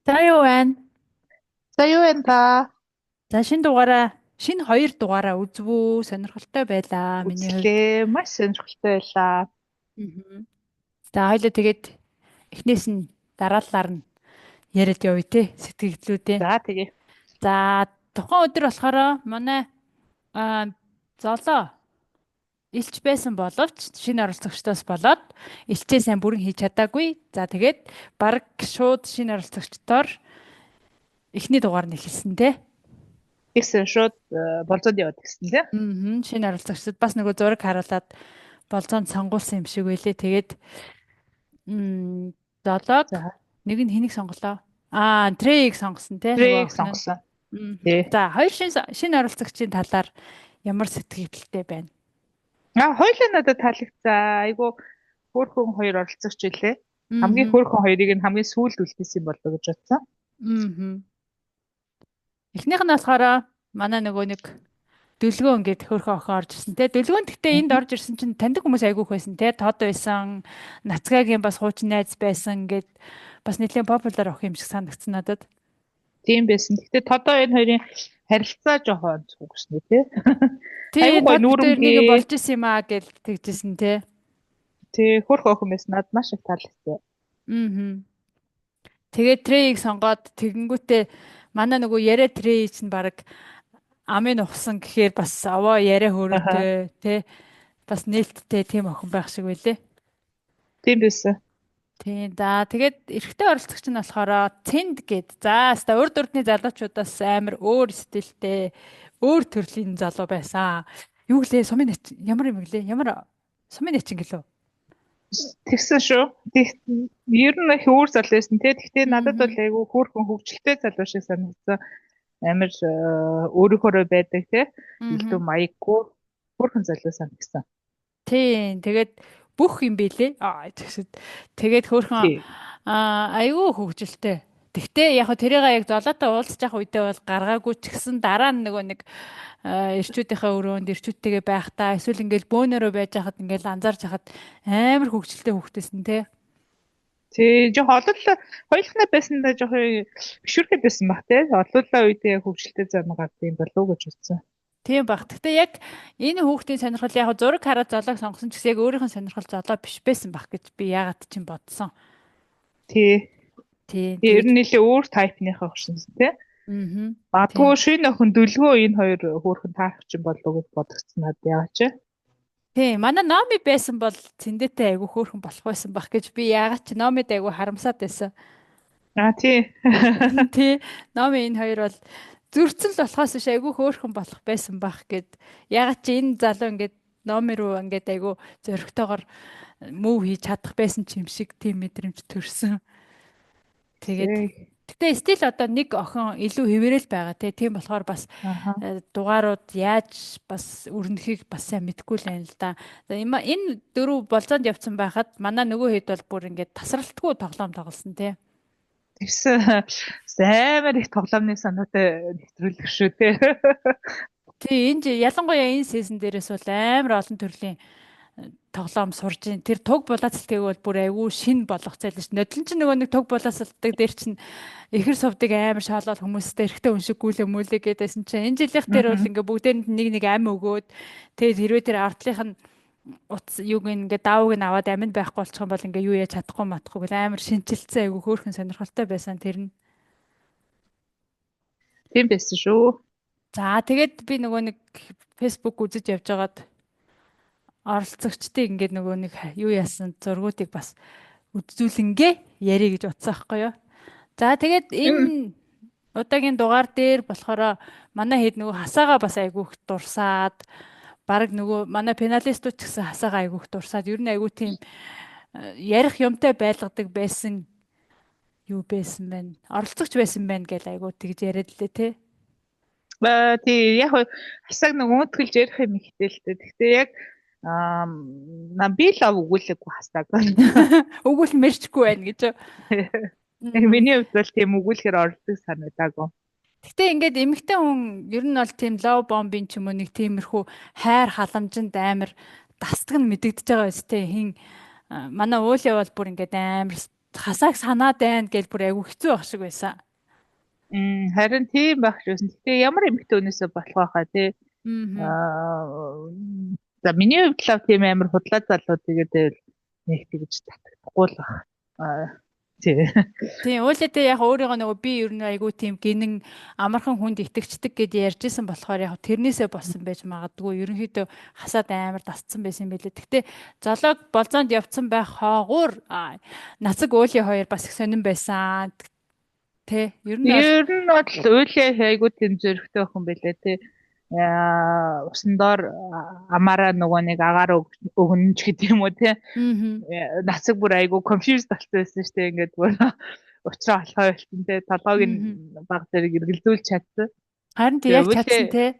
За юу байна? За юу вэ та? За шинэ хоёр дугаараа үзвүү сонирхолтой байлаа миний хувьд. Үзлээ. Маш сонирхолтой байлаа. Мгм. За хоёлоо тэгээд эхнээс нь дараалалаар нь яриад явъя те сэтгэгдлүүдээ. За тэгээ. За тухайн өдөр болохоор манай а, золоо илч байсан боловч шинэ оролцогчдоос болоод илчээ сайн бүрэн хийж чадаагүй. За тэгээд баг шууд шинэ оролцогчдоор эхний дугаар нь эхэлсэн те. Тэгсэн шууд болцоод яваад гисэн тий. Шинэ оролцогчдод бас нөгөө зураг харуулад болзоонд сонгуулсан юм шиг байлээ. Тэгээд зоолог За нэг нь хэнийг сонголоо? Трейг сонгосон те нөгөө трек охин нь. сонгосон. Тий. За хоёр шинэ оролцогчийн талаар ямар сэтгэгдэлтэй байна? Хоёлаа надад таалагдсан. Айгу хөөрхөн хоёр оролцогч илээ. Хамгийн Аа. хөөрхөн хоёрыг нь хамгийн сүүлд үлдээсэн болов гэж бодсон. Аа. Эхнийх нь болохоор манай нөгөө нэг Дүлгөөн гэд хөөрхөн охин орж ирсэн те. Дүлгөөн гэхдээ энд орж ирсэн чинь таньдаг хүмүүс айгүйх байсан те. Тод байсан, Нацгагийн бас хуучин найз байсан гэд бас нэлээд популяр охин юм шиг санагдсан надад. Тийм байсан. Гэхдээ тодоо энэ хоёрын харилцаа жоохон онцгүй гэсэн тий. Айгу Тийм гоё тод дээр нэг юм нүүрэмгээ. болж исэн юм аа гэж тэгжсэн те. Тий хөөрхөн охин байсан. Надад маш их таалагдсан. Аа. Тэгээд трейг сонгоод тэгэнгүүтээ манай нөгөө яриа трей чинь баг амын ухсан гэхээр бас овоо яриа Аха. хөрөөтэй тий бас нээлттэй тийм охин байх шиг байлээ. Тийм байсан. Тийм за тэгээд эрэгтэй оролцогч нь болохоор Цэнд гэд. За хаста урд урдны залуучуудаас амар өөр стилтэй өөр төрлийн залуу байсан. Юу гэлээ сумын ямар юм гэлээ? Ямар сумын начин гэлөө? Тэгсэн шүү. Ер нь их өөр зал байсан тий. Гэхдээ надад бол Аа. айгүй хөөрхөн хөвгчлөлтэй залуу шиг санагдсан. Амар өөрийнхөө байдаг тий. Аа. Илүү маяггүй хөөрхөн залуу санагдсан. Тийм тэгээд бүх юм билээ. Тэгсэд тэгээд хөөхөн Тий. айгүй хөвгөлтэй. Тэгтээ яг хөө тэрийг яг золоотой уулзчих явах үедээ бол гаргаагүй ч гэсэн дараа нь нөгөө нэг эрчүүдийнхээ өрөөнд эрчүүдтэйгээ байхдаа эсвэл ингээл бөөнөрөө байж хахад ингээл анзаарч хахад амар хөвгөлтэй хөвгтэйсэн те. Тий. Жоо ололлоо хоёулахнаа байсандаа жоохон бишүрхэ байсан баг тий. Ололлоо үедээ хөвгчлөлтэй зам гардыг болов уу гэж утсан. Тийм баг. Гэтэ яг энэ хүүхдийн сонирхол яг хөө зураг хараад золоог сонгосон ч гэсэн яг өөрийнх нь сонирхол золоо биш байсан баг гэж би яагаад ч юм бодсон. Тий. Тийм Ер тэгэж. нь нэлээ өөр тайпныхаа хөшсөн тий. Аа. Бадгүй Тийм. шинэ охин дөлгөө энэ хоёр хөөрхөн таарах чинь болов уу гэж бодогцсон надад яа чи. Тийм, манай Номи байсан бол цэндээтэй айгүй хөөрхөн болох байсан бах гэж би яагаад ч Номид айгүй харамсаад байсан. Тий. Тий, Номи энэ хоёр бол зөрчил болохоос биш айгүй хөөрхөн болох байсан бах гэд. Яагаад ч энэ залуу ингээд Номи руу ингээд айгүй зөрөгтэйгоор мөв хийж чадах байсан ч юм шиг тийм мэдрэмж төрсөн. Тэгээд Тий. гэтээ стил одоо нэг охин илүү хэвээрэл байгаа тийм болохоор бас Аха. дугаарууд яаж бас өрнөхийг бас сайн мэдэхгүй л байна л да. За энэ дөрөв болзоонд явцсан байхад манай нөгөө хэд бол бүр ингээд тасралтгүй тоглоом тоглосон тий. Тэгсэн амар их тоглоомны санаатай нэвтрүүлэх шүү те. Тий ялангуяа энэ сизон дээрээс бол амар олон төрлийн тоглоом сурж ин тэр туг булаацалтыг бол бүр айгүй шин болгоцоо л ш. Нодлон ч нөгөө нэг туг булаацалтдаг дээр чинь ихэр сувдаг амар шаалал хүмүүстэй эрэхтэй хүн шиг гүйлээ мүлээ гэдээсэн чинь энэ жилийнх дээр бол ингээ бүгдээрэнд нэг нэг ам өгөөд тэгээд хэрвээ тэр ардлынх нь утас юуг ингээ даавыг нь аваад аминд байхгүй болчих юм бол ингээ юу яаж чадахгүй матахгүй гэл амар шинчилцсэн айгүй хөөрхөн сонирхолтой байсан тэр нь. Тийм байсан шүү. За тэгээд би нөгөө нэг фэйсбુક үзэж явж байгаад оролцогчдыг ингээд нөгөө нэг юу яасан зургуудыг бас үзүүлэнгээ ярих гэж утсан байхгүй юу. За тэгээд энэ удаагийн дугаар дээр болохоор манай хэд нөгөө хасаага бас айгүйх дурсаад баг нөгөө манай пеналистууд ч гэсэн хасаага айгүйх дурсаад ер нь айгүй тийм ярих юмтай байлгадаг байсан юу байсан бэ? Оролцогч байсан байна гэл айгүй тэгж яриад лээ те. Тий яг хасаг нэг өөтгөлж ярих юм ихтэй л дээ. Гэхдээ яг би л өгүүлээгүй хасаг. Өгүүл мэрчгүй байна гэж. Яг миний хувьд бол тийм өгүүлэхээр оролдог санагдаагүй. Гэтэ ингээд эмэгтэй хүн ер нь бол тийм лов бомбын ч юм уу нэг тиймэрхүү хайр халамжинд амар дастаг нь мэдэгдэж байгаа үстэй хин манай уулаа бол бүр ингээд амар хасааг санаад байна гэж бүр айгүй хэцүү байх шиг байсан. Харин тийм байх шүүсэн. Гэтэ ямар эмэгтэй өнөөсөө болох байхаа тий. Аа. За миний хувьд л тийм амар худлаа залуу тэгээд нэг тэгж татахгүй л баг. Тий. Тийм уулээ яг өөрийгөө нөгөө би ер нь айгүй тийм гинэн амархан хүнд итгэждэг гэд ярьжсэн болохоор яг тэрнээсээ болсон байж магадгүй ерөнхийдөө хасаад амар тасцсан байсан юм билээ. Гэхдээ золог болзоонд явцсан байх хаагуур нацаг уулийн хоёр бас их сонирн байсан. Тэ ер нь бол уулээ айгүй тийм зөрөгтэй байх юм билээ тий. Усан доор амаараа нөгөө нэг агаар өгнөж гэдэг юм уу тий. Нацаг бүр айгүй confused болсон байсан шүү дээ. Ингээд бүр уучраа алхаа болсон тий. Толгойг нь баг зэрэг эргэлзүүлж чадсан. Харин тий яг чадсан тий.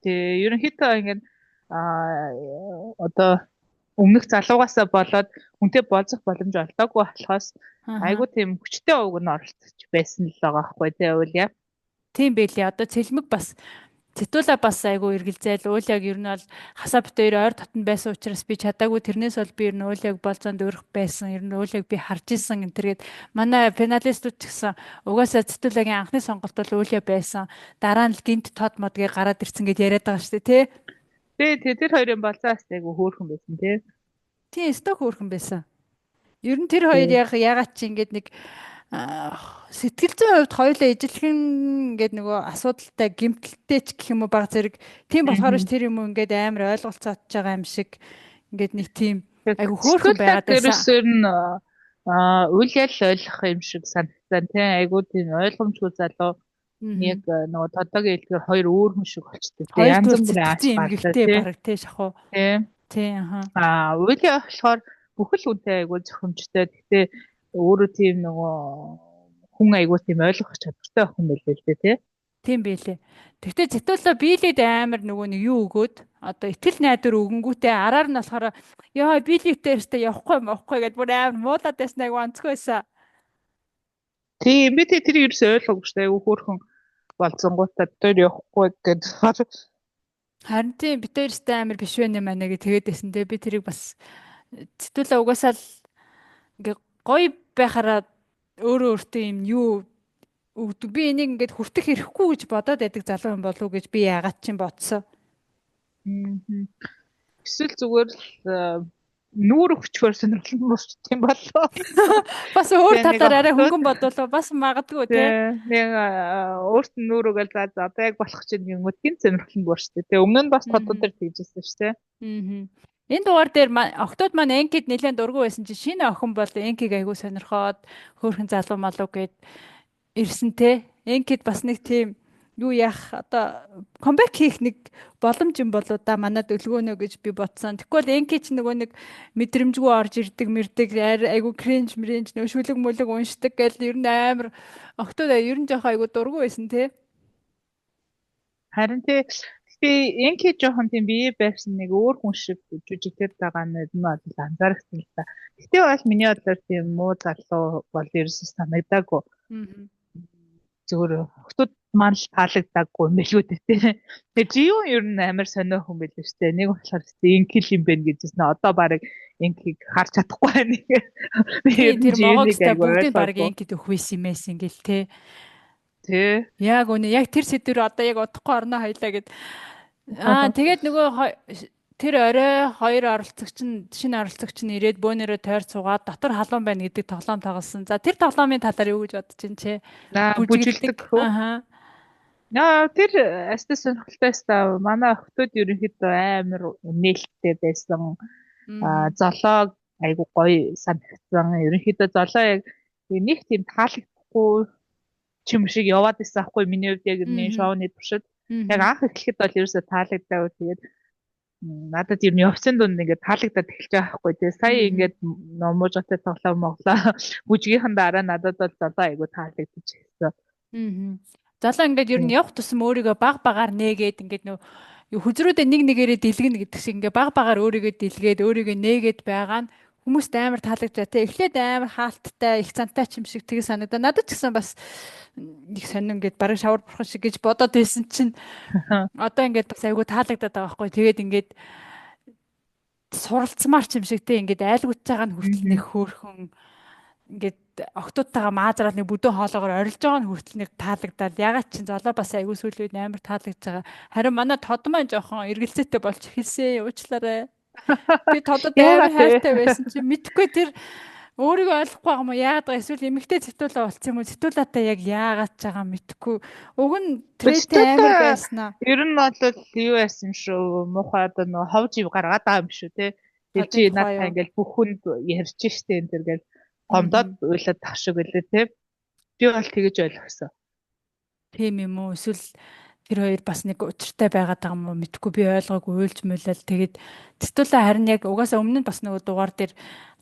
Тэгээ ерөнхийдөө ингээд одоо өмнөх залуугаасаа болоод хүнтэй болцох боломж олдоогүй болохоос айгүй тийм хүчтэй ууг нь оролцож байсан л байгаа байхгүй тий уулаа. Тийм байлээ. Одоо цэлмэг бас Цэтүүлээ бас айгүй эргэлзээл ууляг ер нь бол хасаа бит хоёр ойр татанд байсан учраас би чадаагүй тэрнээс бол би ер нь ууляг болцоонд өрөх байсан. Ер нь ууляг би харж исэн энэ төргээд манай финалистууд ч гэсэн угаасаа Цэтүүлээгийн анхны сонголт бол уулаа байсан. Дараа нь л гинт тод модгийг гараад ирсэн гэж яриад байгаа шүү дээ тий. Тэр хоёрын болцоос айгүй хөөрхөн байсан тий. Тийм сток хөөрхөн байсан. Ер нь тэр хоёр ягаад чи ингээд нэг сэтгэл зүйн хувьд хоёулаа ижилхэн гэдэг нөгөө асуудалтай гэмтэлтэй ч гэх юм уу баг зэрэг тийм болохоор ч тэр юм уу ингээд амар ойлголцоодж байгаа юм шиг ингээд нэг тийм айгу хөөрхөн байгаад байсан. Тэрсээр нь үйл ойлгох юм шиг санагдсан тийм айгу тийм ойлгомжгүй залуу яг нөгөө тодогийн хэлгээр хоёр өөр хүн шиг болчтой тийм янз бүрийн ач эмгэгтэй баг тийм шахуу тийм үйл болохоор бүхэл үнтэй айгу зөвхөмжтэй гэхдээ өөрөө тийм нөгөө хүн айгуу тийм ойлгох чадвартай байх юм байл л дээ тий. Тийм байлээ. Тэгвэл зэтүүлээ биелээд амар нөгөө нэг юу өгөөд одоо итгэл найдвар өгөнгүүтээ араар нь болохоор яа биелээтэй өстэй явахгүй гэд бүр амар муулаад байсан айгуу онцгой байсан. Тийм би тэр ерөөс ойлгоогүй шүү дээ. Айгуу хөөрхөн болцонгуудаа тэр явахгүй гэд. Харин тийм би тэрстэй амар биш вэ нэмэ гэж тэгээд байсан. Тэгээ би тэрийг бас зэтүүлээ угаасаа л ингээ гоё байхаараа өөрөө өөртөө юм юу өгдөг. Би энийг ингээд хүртэх хэрэггүй гэж бодоод байдаг залуу юм болов уу гэж би яагаад ч юм бодсон. Эсвэл зүгээр л нүүр өгчхөр сонирхол мөрч тийм болоо. Бас өөр талаар арай хөнгөн бодвол бас магадгүй тий. Нэг өөрт нь нүүр өгөл за одоо яг болох чинь юм уу тийм сонирхол мөрч тий. Өмнө нь бас тодод төр тэгжсэн шүү дээ. Энэ дугаар дээр октод маань Энкид нэлээд дургүй байсан чинь шинэ охин бол Энкиг айгүй сонирхоод хөөрхөн залуу малуу гэд ирсэн те. Энкид бас нэг тийм юу яах одоо комбек хийх нэг боломж юм болоо да манад өлгөөнө гэж би бодсон. Тэгвэл Энки ч нөгөө нэг мэдрэмжгүй орж ирдэг мэрдэг айгүй кринж нөгөө шүлэг мүлэг уншдаг гэл ер нь амар октод ер нь жоох айгүй дургүй байсан те. Харин тэгээ Энки жоохон тийм бие барьсан нэг өөр хүн шиг жүжигтэй байгаа нь бол анзаарсан л та. Гэтэ бол миний бодлоор тийм муу залуу бол ерөөсөө санагдаагүй. Зүгээр хотод маань л таалагдаагүй юм билүү дээ. Тэгээ жио ер нь амар сонио хүн байл шүү дээ. Нэг болохоор Энки юм байна гэжсэн. Одоо баг Энкиг харж чадахгүй байна. Тэр Монголтай бүгдийн баг Энкид өгөх байсан юм эс ингээл те. Тэ. Яг үнэ яг тэр сэдвэр одоо яг удахгүй орно хоёлаа гэд. Тэгээд нөгөө тэр орой хоёр шинэ оролцогч нь ирээд бөөнөрөө тойр цугаад дотор халуун байна гэдэг тоглоом тоглосон. За тэр тоглоомын талаар юу гэж бодож чинь чи? Бүжиглдэг хөө. Тэр астай сонирхолтой став. Манай охтууд ерөнхийдөө амар нээлттэй байсан. Золоо айгу гоё санагдсан. Ерөнхийдөө золоо яг нэг тийм таалагдахгүй чим шиг яваад байсан аахгүй миний хувьд яг энэ шоуны туршид яг анх эхлэхэд бол ерөөсө таалагдаагүй тэгээд надад ер нь явцын дунд ингээд таалагдаад эхэлж байгаа аахгүй тэгээ сая ингээд номожтой тоглоом моглоо бүжгийнхэн дараа надад бол золоо айгу таалагдчих гэсэн. Золоо ингээд ер нь явах тусам өөрийгөө баг багаар нээгээд ингээд нөө хүзрүүдээ нэг нэгээрээ дэлгэнэ гэдэг шиг ингээд баг багаар өөрийгөө дэлгээд өөрийгөө нээгээд байгаа нь хүмүүст амар таалагдаа те эхлээд амар хаалттай их цантай ч юм шиг тгий санагдаа надад ч гэсэн бас нэг сонин ингээд бараг шавар бурхан шиг гэж бодоод байсан чинь одоо ингээд бас айгүй таалагдаад байгаа байхгүй тэгээд ингээд суралцмаар ч юм шиг те ингээд айлгууж байгаа нь хүртэл нэг хөөрхөн ингээд октоодтойгоо маазраад нэг бүдүүн хоолоогоор орилж байгаа нь хүртэл нэг таалагдаад ягаад чи золоо бас айгүй сүүлийн үед амар таалагдж байгаа. Харин манай тод маань жоохон эргэлзээтэй болж эхэлсэн уучлаарай. Би тодод амар Яагаад вэ? хайртай байсан чи мэдхгүй тэр өөрийгөө ойлгохгүй байгаа юм уу? Яагаад байгаа эсвэл эмэгтэй зэтүүлээ болцсон юм уу? Зэтүүлээтэй яг яагаад ч байгаа мэдхгүй. Уг нь трэтэй амар байснаа. Ер нь бол юу яасан шүү. Муухай одоо нөгөө ховж ив гаргаад байгаа юм шүү те. Тэр чи надаа ингээл бүх хүнд ярьж штэ энэ тэргээл гомдоод уйлаад тах шиг гэлээ те. Би бол тэгэж ойлгосон. Тийм юм уу? Эсвэл тэр хоёр бас нэг учиртай байгаад байгаа юм уу? Мэдхгүй би ойлгоогүй уйлж муулал тэгээд зэтүүлээ харин яг угаасаа өмнө нь бас нөгөө дугаар дээр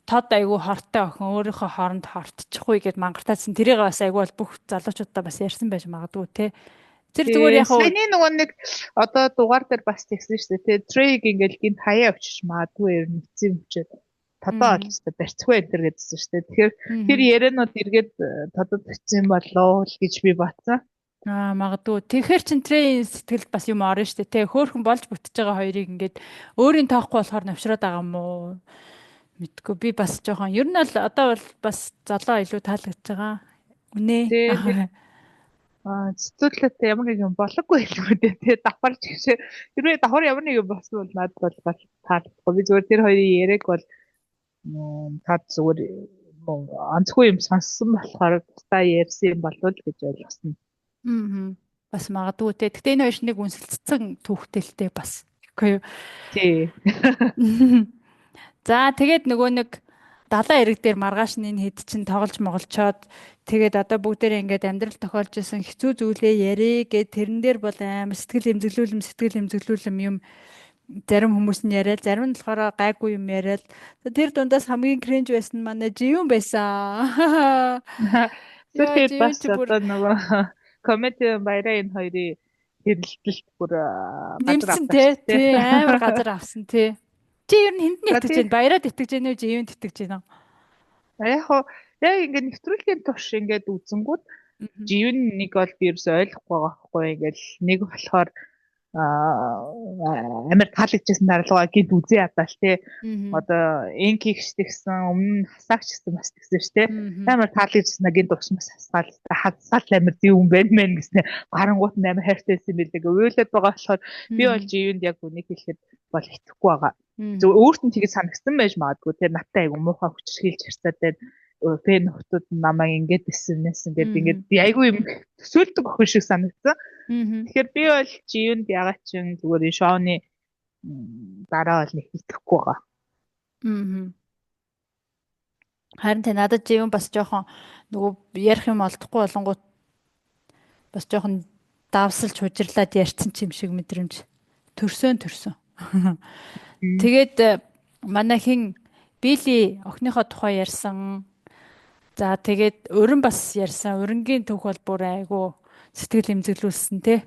тод айгүй хортой охин өөрийнхөө хооронд хортчихгүй гэд мангартаадсан. Тэрийг бас айгүй бол бүх залуучуудаа бас ярьсан байж магадгүй те. Тэр зүгээр яг саяны нөгөө нэг одоо дугаар дээр бас тэгсэн шүү дээ. Трейг ингээл гинт хаяа авчиж магадгүй ер нь эцсийн хүчээд тодоо олжтой барьцгүй энэ төр гэдсэн шүү дээ. Тэгэхээр тэр ярианууд эргээд тодод очсон болоо л гэж би батсан. Магадгүй. Тэгэхээр чин трейн сэтгэлд бас юм орно шүү дээ. Тэ хөөхөн болж бүтэж байгаа хоёрыг ингээд өөрийн тоохгүй болохоор навшраад байгаа юм уу? Мэдгүй би бас жоохон ер нь л одоо бол бас золоо илүү таалагдж байгаа. Үнэ. Цэцүүлэлтэй ямар нэг юм болохгүй хэлгүй дээ. Тэгээ давхарч гэшээ. Хэрвээ давхар ямар нэг юм болсон бол надад бол таалагдахгүй. Би зүгээр тэр хоёрын яриаг бол таад зүгээр онцгүй юм сонссон болохоор та ярьсан юм болов гэж ойлгосон. Бас магадгүй те. Гэтэ энэ хоёр нэг үнсэлцсэн түүхтэлтэй бас. Үгүй юу? Тий. За тэгээд нөгөө нэг далайн эрэг дээр маргааш нь хэд чин тоглож моголчоод тэгээд одоо бүгдээрээ ингээд амьдрал тохиолж исэн хэцүү зүйлээ ярэ гэд тэрэн дээр бол амар сэтгэл эмзэглүүлэм юм зарим хүмүүс нь яриад зарим нь болохоор гайгүй юм яриад тэр дундаас хамгийн кринж байсан нь манай Живэн байсан. Тэгээд бас одоо нөгөө комеди баяраа энэ хоёрын хэрэлдэлт бүр газар авсан тий амар газар авсан тий. Чи ер нь хэнд итгэж байна? Баяраад итгэж байна уу? Живэнд итгэж байна уу? Яг ингээд нэвтрүүлгийн турш ингээд үзэнгүүд живэн нэг бол би ерөөсөй ойлгохгүй байгаа байхгүй ингээд нэг болохоор амар таалагдчихсан даралгаа гэд үзээ ядаа л те. Одоо инкигч тэгсэн өмнө хасаагч гэсэн бас тэгсэн ш те. Амар таалагдчихсан гин дурсмас хасаал амар зүй юм байна мэн гэснэ. Гарангуут амар хайртайсэн юм билээ. Уйлаад байгаа болохоор би бол живэнд яг үнийг хэлэхэд бол итгэхгүй байгаа. Зөв өөрт нь тэгэж санагсан байж магадгүй те. Наттай айгу муухай хүчрхийлж харцаад байна. Фэн нөхдүүд намайг ингээд дэсэнээс ингээд би айгүй юм төсөөлдөг охин шиг санагдсан. Тэгэхээр би бол живэнд ягаад ч зүгээр энэ шоуны дараа бол нэг итгэхгүй байгаа. Харин тэ надад живэн бас жоохон нөгөө ярих юм олдохгүй болонгууд бас жоохон давсалж хужирлаад ярьсан ч юм шиг мэдрэмж төрсөн. Тэгээд манай хин Билли охиныхоо тухай ярьсан. За тэгээд өрн бас ярьсан. Өрнгийн түүх бол бүр айгу сэтгэл эмзэглүүлсэн тий.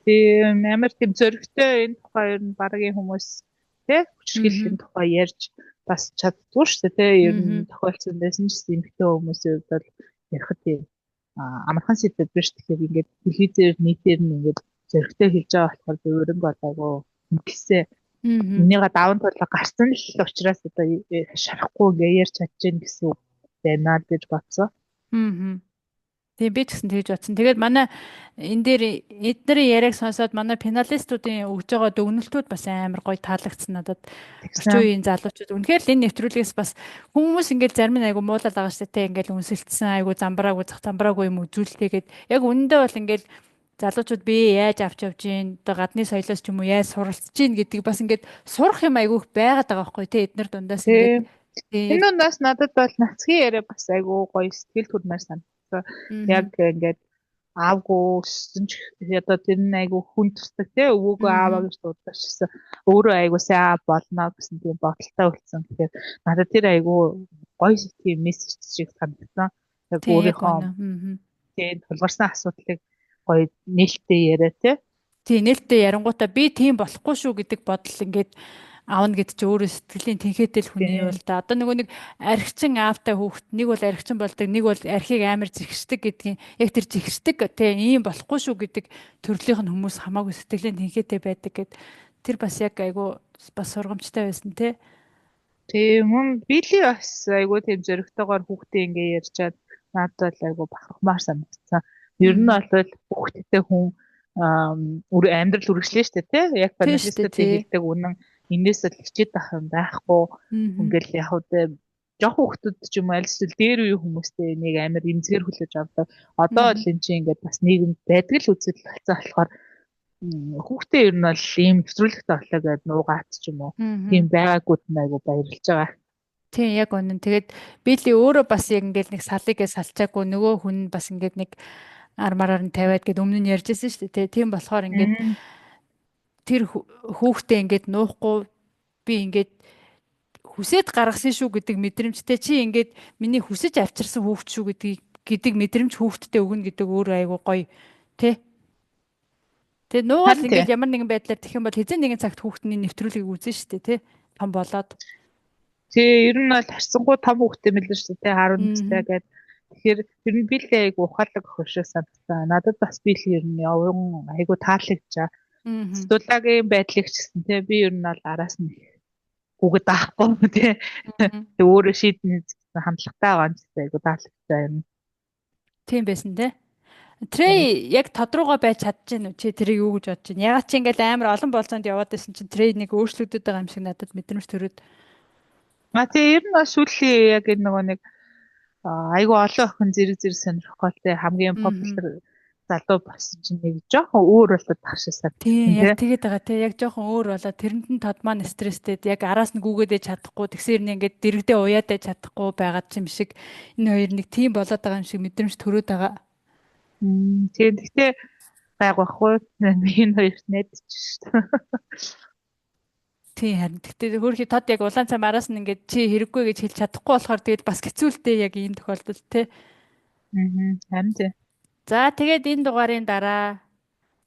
Тийм амар тийм зөрөгтэй энэ тухай ер нь багийн хүмүүс тий хүчрхийллийн тухай ярьж бас чаддгүй шүү дээ тий. Ер нь тохиолдсон байсан ч эмэгтэй хүмүүсийн хувьд бол ярихад тийм амархан сэдвүүд биш. Тэгэхээр ингээд телевизээр нийтээр нь ингээд зөрөгтэй хэлж байгаа болохоор би өрнг болоогүй ингэсэн. Энийгээ даван тулаа гарсан л учраас одоо шарахгүй ингээ ярьж чадчихна гэсэн үг байна гэж бодсон. Тийм би ч гэсэн тэгж бодсон. Тэгээд манай энэ дээр эднэрийн яриаг сонсоод манай финалистуудын өгж байгаа дүгнэлтүүд бас амар гоё таалагдсан надад. Орчин үеийн залуучууд. Үнэхээр л энэ нэвтрүүлгээс бас хүмүүс ингээд зарим нь айгу муулаад байгаа шүү дээ. Ингээл үнсэлтсэн айгу замбраагүй юм үзүүлтэйгээд яг үнэндээ бол ингээл залуучууд би яаж авч явж гин одоо гадны соёлоос ч юм уу яаж суралцж гин гэдэг бас ингээд сурах юм айгүйх байгаад байгаа байхгүй тий эднэр дундаас ингээд энэ дундаас надад бол нацгийн яриа бас айгүй гоё сэтгэл төрмөр санагдсан. Яг ингээд аавгүй өссөн ч одоо тэр нь айгүй хүн тусдаг тий өвөөгөө ааваа гэж дуудчихсан. Өөрөө айгүй сайн болно гэсэн тийм бодолтой үлдсэн. Тэгэхээр надад тэр айгүй гоё тийм мессеж шиг санагдсан. Яг өөрийнхөө тий тулгарсан асуудлыг гоё нээлттэй яриа тий. Тий нээлттэй ярангуудаа би тийм болохгүй шүү гэдэг бодол ингээд аавна гэдэг чи өөрөө сэтгэлийн тэнхээтэл хүний бол да. Одоо нэг архичин аавтай хүүхэд нэг бол архичин болдог, нэг бол архийг амар зэгшдэг гэдгийг яг тэр зэгшдэг тий ийм болохгүй шүү гэдэг төрлийнх нь хүмүүс хамаагүй сэтгэлийн тэнхээтэй байдаг гэд тэр бас яг айгу бас сургамжтай байсан тий. Тийм мөн били бас айгуу тийм зөрөгтэйгээр хүүхдээ ингээ ярьчаад надад бол айгуу бахархмаар санагдсан. Ер нь бол хүүхдтэй хүн амьдрал үргэлжлэн штэ тий. Яг Тийм шүү дээ панелистуудын тий. хэлдэг үнэн энээс л хичээд ах юм байхгүй. Ингээл яг үү жоох хүүхдүүд ч юм аль эсвэл дээр үе хүмүүстэй нэг амар эмзгээр хүлээж авдаг. Одоо л энэ чинь ингээд бас нийгэмд байдаг л үзэл болцсон болохоор хүүхдээ ер нь бол ийм нэвтрүүлэгт орлоо гэдэг нуугаад ч юм уу. Тийм байгаагүйд нь айгу баярлж байгаа. Тийм яг үнэн. Тэгээд Билли өөрөө бас яг ингээд нэг салыгээ салчаагүй нөгөө хүн бас ингээд нэг армаараар нь тавиад гээд өмнө нь ярьжсэн шүү дээ. Тийм болохоор ингээд тэр хүүхдээ ингээд нуухгүй би ингээд хүсээд гаргасан шүү гэдэг мэдрэмжтэй чи ингээд миний хүсэж авчирсан хүүхд шүү гэдэг мэдрэмж хүүхдтэй өгнө гэдэг өөрөө айгу гоё тий. Тэгээ нуугаад ингээд ямар нэгэн байдлаар тэгэх юм бол хэзээ нэгэн цагт хүүхдний нэвтрүүлгийг үзэн шүү дээ тий. Том болоод. Тэгээ ер нь бол харьцангуй том хүүхдтэй мэлэн шүү дээ 11 настай гэдэг. Тэгэхээр ер нь Билли айгу ухаалаг охин шиг санагдсан. Надад бас Билли ер нь явган айгу таалагдчаа. Стулагийн байдлыг ч гэсэн тий би ер нь бол араас нь хүүхэд аахгүй тий. Тэг өөрөө шийднэ хандлагатай байгаа юм чи айгу таалагдсан юм. Тийм байсан тий. Трей яг тодруугаа байж чадчихэв үү? Чи тэрийг юу гэж бодож байна? Ягаад чи ингээл амар олон болцоонд яваад байсан чинь Трей нэг өөрчлөгдөд байгаа юм шиг надад мэдрэмж төрөөд. Тэгээ ер нь бас сүүлийн яг энэ нөгөө нэг айгу олон охин зэрэг сонирхолтой хамгийн популяр залуу болсон чинь нэг жоохон өөр болоод тахшаасаа. Тийм яг тэгээд байгаа тий яг жоохон өөр болоод тэрэнд нь тод маань стресстэй яг араас нь гүгээдэж чадахгүй тэгсээр нь ингээд дэрэгдээ уяадаж чадахгүй байгаад юм шиг энэ хоёр нэг тийм болоод байгаа юм шиг мэдрэмж төрөөд байгаа. Тэгээд гэхдээ байгахгүй энэ хоёрт найдаж шүү дээ. Тийм харин гэхдээ хөөрхий тод яг улаан цам араас нь ингээд чи хэрэггүй гэж хэлж чадахгүй болохоор тэгээд бас хэцүүлтэй яг ийм тохиолдолд тий. Харин тий. За тэгээд энэ дугаарын дараа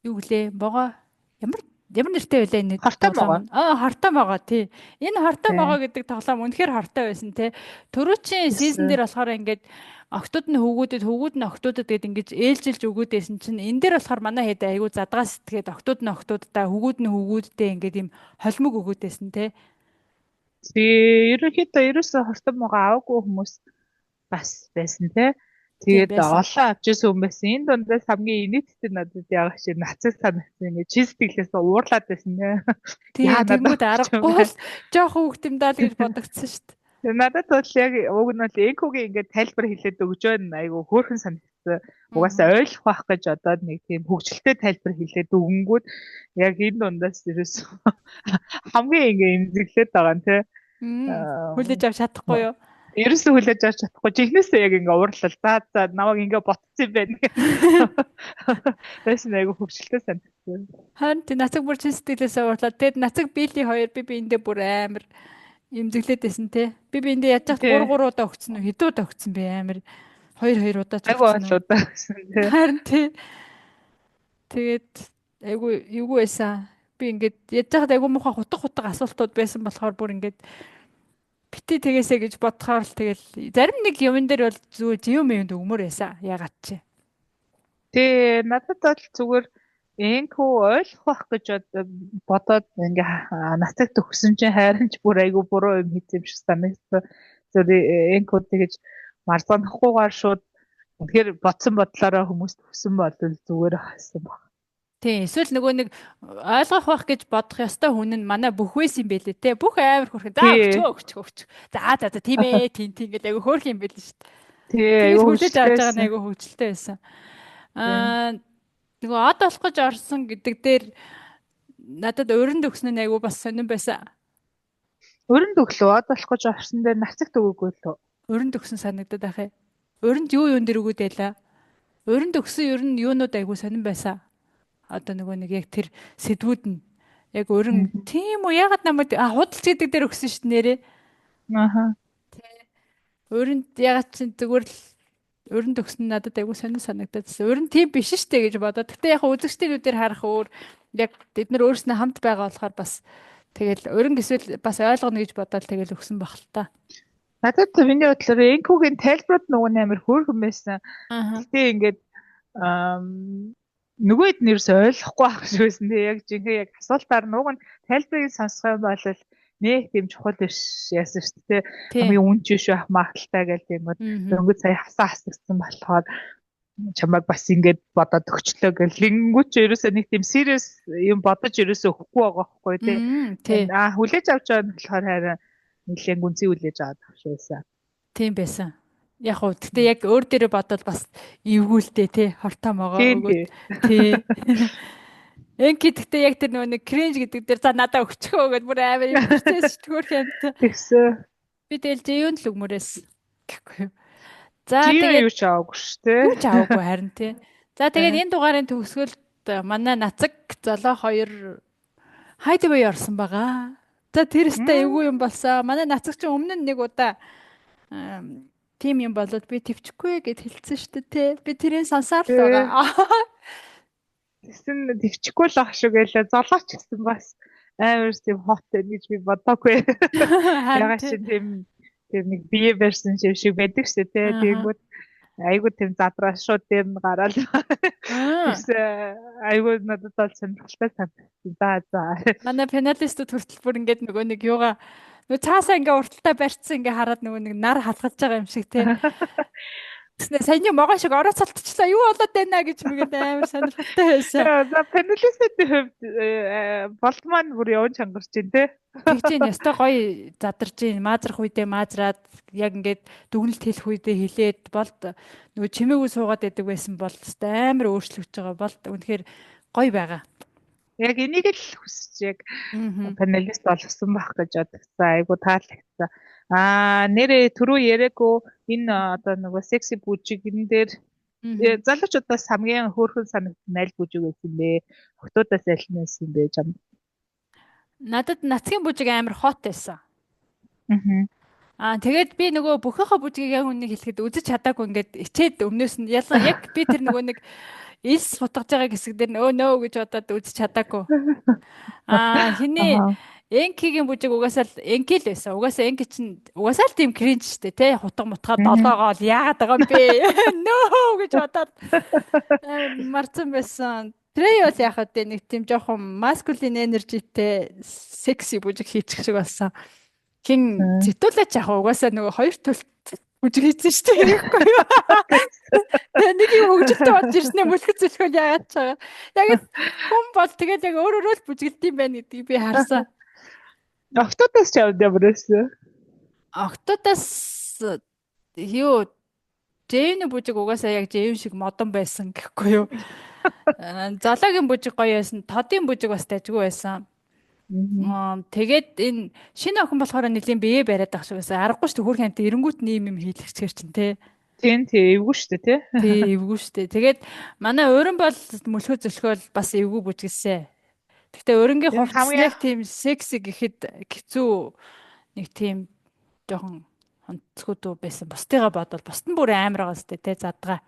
юу гэлээ могоо ямар нэртэй байлаа энэ тоглоом. Хортой могоо тий. Энэ хортой могоо гэдэг тоглоом үнэхээр хортой байсан тий. Төрөөчийн сизон дээр болохоор ингээд октод нь хөвгүүд нь октодод гээд ингэж ээлжилж өгөөдсэн чинь энэ дээр болохоор манай хэд айгүй задгаас тэгээд октод нь октоддаа хөвгүүд нь хөвгүүдтэй ингээд юм холимог өгөөдсэн тий. Ерөнхийдөө ерөөсөө хортой могоо аваагүй хүмүүс бас байсан тий. Тэгээд олон авчирсан хүн байсан. Энэ дундаас хамгийн инээдтэй надад яг шиг нацаг санагдсан. Ингээд чи сэтгэлээс уурлаад байсан нэ. Тийм тэгмүүд аргагүй л жоохон хөвгтөмдаа л гэж бодогдсон шүү дээ. Надад бол яг уг нь бол экогийн ингээд тайлбар хэлээд өгж байна. Айгу хөөрхөн санагдсан. Угаасаа ойлгох байх гэж одоо нэг тийм хөвгчлөлтэй тайлбар хэлээд өгөнгүүд яг энэ дундаас ерөөс хамгийн ингээд эмзэглээд байгаа юм тий. Хүлээж авч чадахгүй юу? Ерөөсөө хүлээж авч чадахгүй. Жихнээсээ яг ингээ уурлал. За намайг ингээ ботцсон юм байна. Тэсэн айгу хөвчлөлтэй санагдсан. Харин тий нацаг бүр чин сэтгэлээсээ уурлаад тэгэд нацаг Билли хоёр би эндээ бүр амар эмзэглээд байсан тий. Би эндээ яаж хат 3 удаа өгцөн үү? Хэдэн удаа өгцөн бэ амар 2 удаа ч өгцөн. Айгу удаа өгсөн тий. Харин тий. Тэгээд айгу эвгүй байсан. Би ингээд яаж хат айгу муухай хутга асуултууд байсан болохоор бүр ингээд бити тэгээсэ гэж бодохоор л тэгэл зарим нэг юмн дээр бол зөв юмд өгмөр байсан. Ягаад чи. Тэ надад бол зүгээр энхүү ойлгох байх гэж бодоод ингээ нацагт өгсөн чинь хайрын ч бүр айгу буруу юм хийх юм шиг санагдсан. Зөв энхүү тэгэж марцанахгүйгээр шууд тэгэхээр бодсон бодлороо хүмүүст өгсөн бол зүгээр хаасан баг. Тийм эсвэл нөгөө нэг ойлгох байх гэж бодох ёстой хүн нь манай бүх байсан юм байлээ те. Бүх амар хөрх. За өгч. За тийм ээ тийм гэдэг айгу хөөрх юм байл шүү дээ. Тийм хүлээж авч байгаа нь айгу хөвчлөлтэй байсан. Нөгөө од болох гэж орсон гэдэг дээр надад өрөнд өгсөн нь айгу бас сонирн байсан. Өрөнд өглөө од болох гэж орсон дээр нацагт өгөөгүй лөө. Өрөнд өгсөн санагдаад ахаа. Өрөнд юун дээр өгөөд байлаа. Өрөнд өгсөн ер нь юунууд айгу сонирн байсан. Одоо нөгөө нэг яг тэр сэдвүүд нь яг өрн тийм үү ягаад намайг худалч гэдэг дээр өгсөн шүү дээ нэрээ. Өрөнд ягаад чи зүгээр л өрөнд өгсөн надад айгүй сонир санагдаад. Өрн тийм биш шүү дээ гэж бодоод. Гэтэ яг үзэгчдүүдээр харах өөр яг бид нар өөрснөө хамт байгаа болохоор бас тэгэл өрн эсвэл бас ойлгоно гэж бодоод тэгэл өгсөн баг л та. Надад миний бодлоор энкүүгийн тайлбарууд нөгөө амар хөөрхөн байсан. Гэтэ ингээд нөгөөд нэрс ойлгохгүй байх шиг байсан. Яг жинхэнэ яг асуултаар нууг нь тайлбарыг сонсох юм бол нэг тийм чухал биш яасан шүү дээ. Тий. Хамгийн үнж биш байх магадaltaй гэж тиймүүд дөнгөж сая хасагдсан болохоор чамайг бас ингэж бодоод өгчлөө гэл лингүүч ерөөсөө нэг тийм serious юм бодож ерөөсөө өгөхгүй байгаа байхгүй тий. Хүлээж авч байгаа нь болохоор харин нэлээд гүнзгий хүлээж аваад авшаасан. Тийм байсан. Яг уу гэхдээ яг өөр дээрээ бодоод бас эвгүүлтэй тий хортоо могоо өгөөд тий. Энки гэхдээ яг тэр нэг кринж гэдэг дээр за надаа өгчихөө гэдээ бүр амар юм процесс төгөөх юм. Тэгсэн. Би тэгэл жиюн л өгмөрөөс гэхгүй. За тэгээд юу ч аваагүй шүү дээ. Юу ч аваагүй харин тий. За тэгээд энэ дугаарын төгсгөлд манай нацаг золоо 2 хайдвей орсон байгаа. За тэрстэй эвгүй юм болсон. Манай нацаг чинь өмнө нь нэг удаа тим юм болоод би төвчихгүй гэд хэлсэн шүү дээ тий. Би тэрийг сонсоор л байгаа. Тэсэн төвчихгүй л ах шүү гэлээ золооч гэсэн бас амар тийм хот гэж би бодоогүй. Ягаад чи тийм нэг бие барьсан шиг байдаг шүү дээ тий. Тэгэнгүүт айгуу тийм задраа шууд дээр нь гараад. Айгуу надад бол сонирхолтой санагдсан. За. Манай пеналистууд хүртэл бүр ингээд нөгөө нэг юугаа нөгөө цаасаа ингээ урталтай барьцсан ингээ хараад нөгөө нэг нар халахж байгаа юм шиг тий. Тэснэ саяны могоо шиг орооцолтчлаа юу болоод байна гэж мэгээд амар сонирхолтой байсан. За пеналистийн хувьд болтман бүр явж чангарч байна тий. Тэгж энэ ястай гоё задарж ийн маазрах үедээ маазраад яг ингээд дүгнэлт хэлэх үедээ хэлээд болт нөгөө чимээгүй суугаад байдаг байсан бол амар өөрчлөгдөж байгаа бол үнэхээр гоё байгаа. Яг энийг л хүсэж яг паналист болгосон байх гэж бодсон. Айгу таалагдсан. Нэрээ түрүү яриаггүй энэ одоо нөгөө секси бүжигэн дээр залуучуудаас хамгийн хөөрхөн санагдсан аль бүжиг байсан бэ? Охтуудаас аль нь байсан бэ чам? Надад нацгийн бүжиг амар хот байсан. Тэгээд би нөгөө бүхийнхээ бүжгийг яг үнийг хэлэхэд үзэж чадаагүй ингээд ичээд өмнөөс нь ялгаа яг би тэр нөгөө нэг ис сутгаж байгаа хэсэг дээр нөө гэж бодоод үзэж чадаагүй. Хиний Энкигийн бүжиг угаасаа л энки л байсан. Угаасаа энки чинь угаасаа л тийм кринж штэ тий. Хутга мутгаа долоогоо л яагаад байгаа юм бэ? Нөө гэж бодоод марцсан байсан. Трей бол яхад нэг тийм жоохон masculine energyтэй секси бүжиг хийчих шиг болсон. Хин зэтүүлээч яах угаасаа нөгөө хоёр төлөлт бүжиг хийсэн шүү дээ гэхгүй юу. Нэг юм хөгжилтэй бодож ирснээ мөлхөц зөлхөл яагаад ч байгаа. Яг хүн бол тэгээд яг өөрөөрөө л бүжгэлт юм байна гэдгийг би харсан. Октодоос ч явдсан. Октодоос юу Джейн бүжиг угаасаа яг Джейн шиг модон байсан гэхгүй юу. Золоогийн бүжиг гоё байсан. Тодын бүжиг бас дайггүй байсан. Тэгээд энэ шинэ охин болохоор нэлийн бие бариад байх шиг байсан. Аргагүй шүү дээ хөрх хамт эренгүүт нэм юм хийлгэчихэр чинь тий. Тийм эвгүй шүү дээ тий. Тий эвгүй шүү дээ. Тэгээд манай өрн бол мөлхөө зөлхөөл бас эвгүй бүжгэлсэн. Гэхдээ өрнгийн хувцас тийм секси гэхэд хэцүү нэг тийм жоохон онцгой байсан. Бусдыгаа бодвол бусд нь бүр амар байгаа сте тий задгаа.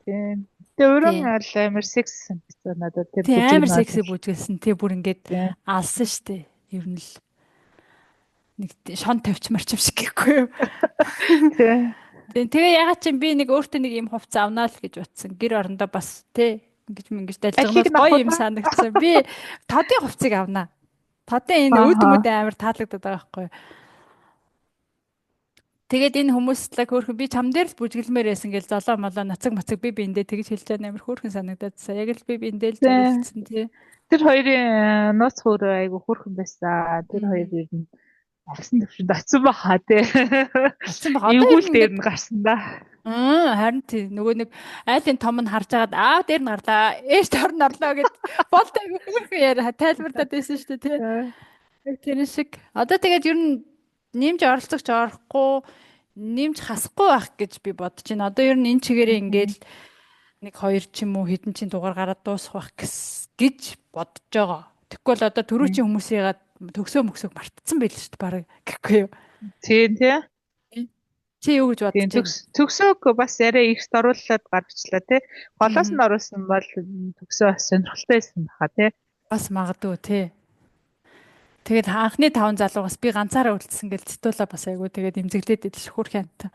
Тийм. Тэгээ өрн амар секси санагдсан надад тэр бүжиг амар секси бүжгэлсэн тий бүр ингээд алсан штэ. Ер нь л нэг шон тавьч марчим шиг гэхгүй юу. Тэгээ ягаад чи би нэг өөртөө нэг юм хувцас авнаа л гэж утсан. Гэр орондоо бас тий ингэж дайлгнаас гоё юм санагдсан. Би тодын хувцсыг авнаа. Тодын энэ өөдмөд амар таалагдаад байгаа байхгүй юу. Тэгээд энэ хүмүүслэг хөөрхөн би чам дээр л бүжгэлмээр байсан гэл золоо молоо нацаг мацаг би биэндээ тэгж хэлж байгаа амар хөөрхөн санагдаадсан. Яг л би биэндээ л зөвлөсөн тий. Тэр хоёрын нууц хөөрөө айгу хөөрхөн байсан. Тэр хоёр ер нь авсан төвшөнд очсон баха тий. Очсон баха. Эвгүүл дээр нь гарсан да. Харин тий нөгөө нэг айлын том нь харж агаад аав дээр нь гарлаа. Ээж тор нь орлоо гэд болтой хөөрхөн яа тайлбарлаад байсан шүү дээ тий. Тэр шиг. Одоо тэгээд ер нь нэмж оролцогч орохгүй нэмж хасахгүй байх гэж би бодож байна. Одоо ер нь энэ чигээрээ ингээл нэг 2 ч юм уу хэдэн чин дугаар гараад дуусах байх гэж бодож байгаа. Тэгэхгүй бол одоо төрүүчийн хүмүүсийгээ төгсөө мөксөг мартцсан байл шүү дээ баг гэхгүй юу. Тийм тий. Чи юу гэж бодож байна? Төгсөөг бас арай ихс оруулаад гаргачлаа тий. Голоос нь оруулсан бол төгсөө бас сонирхолтой байсан баха тий. Бас магадгүй тий. Тэгээд анхны 5 залуугаас би ганцаараа үлдсэн гэж цэтуулаа бас айгу тэгээд имзэглээд идэл хөрх янта.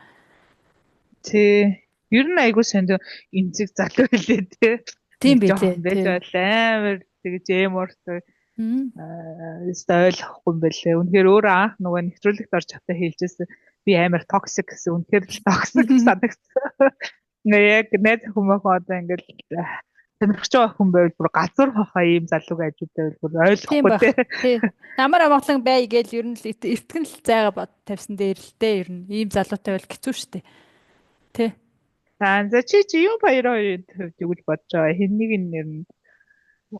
Тий. Ер нь айгу сонд имзэг залуу хэлээ тий. Тийм билээ. Байж амар тэгж эмортой ойлгохгүй юм бэлээ. Үнэхээр өөрөө анх нөгөө нэвтрүүлэгт орж чадаа хэлжсэн би амар токсик гэсэн. Үнэхээр л токсик санагдсан. Яг найз хүмүүс одоо ингээл сонирхож байгаа хүн байвал бүр газар хахаа ийм залууг ажиутай байвал бүр ойлгохгүй тий. Намар амгалан бай гээл ер нь л эртгэн л зайгаа бод тавьсан дээр л дээ ер нь ийм залуутай байвал хэцүү штэ. Тий. За чи юу баярын хувьд юу гэж бодож байгаа? Хиннийг нэр нь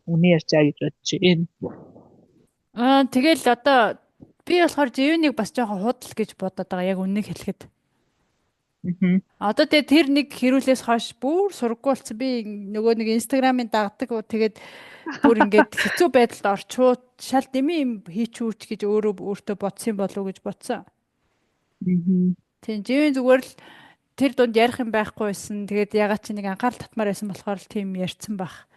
үний ярьж байгаа гэж бодож байна. Тэгэл одоо би болохоор живэнийг бас жоохон худал гэж бодоод байгаа яг үннийг хэлэхэд. Одоо тэр нэг хэрүүлээс хойш бүр сургаггүй болсон. Би нөгөө нэг инстаграмын дагдаг. Тэгээд бүр ингээд хэцүү байдалд орчууд шал дэмий юм хийчүүч гэж өөртөө бодсон болов уу гэж бодсон. Тийм живэн зүгээр л тэр дунд ярих юм байхгүй байсан. Тэгээд ягаад чи нэг анхаарал татмаар байсан болохоор л тийм ярьсан байх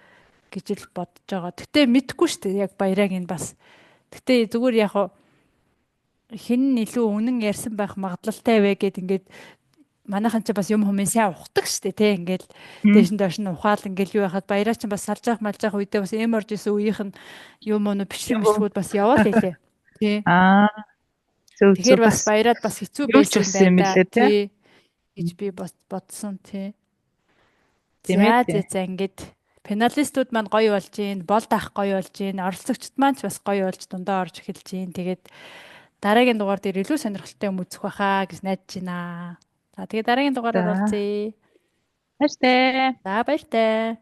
гэж л бодож байгаа. Гэтэ мэдгүй шүү дээ яг баяраг энэ бас. Гэтэ зүгээр яг хин илүү үнэн ярьсан байх магадлалтай вэ гэд ингээд манайхан ч бас юм хүмүүс сайн ухдаг штэ тий ингээл дээш нь доош нь ухаал ингээл юу яхад баяраа ч бас салж явах малж явах үедээ бас эм орж исэн үеийнх нь юм уу бичлэгүүд бас яваад байлээ тий тэгэхээр бас баяраад бас хэцүү байсан байна тий гэж би бас бодсон тий за ингээд финалистууд маань гоё болж гин бол даах гоё болж гин оролцогчд маань ч бас гоё болж дундаа орж эхэлж гин тэгээд дараагийн дугаар дээр илүү сонирхолтой юм үзэх байхаа гэж найдаж байна. За тэгээ дараагийн дугаараар уулзъя. Баяртай. За баяртай.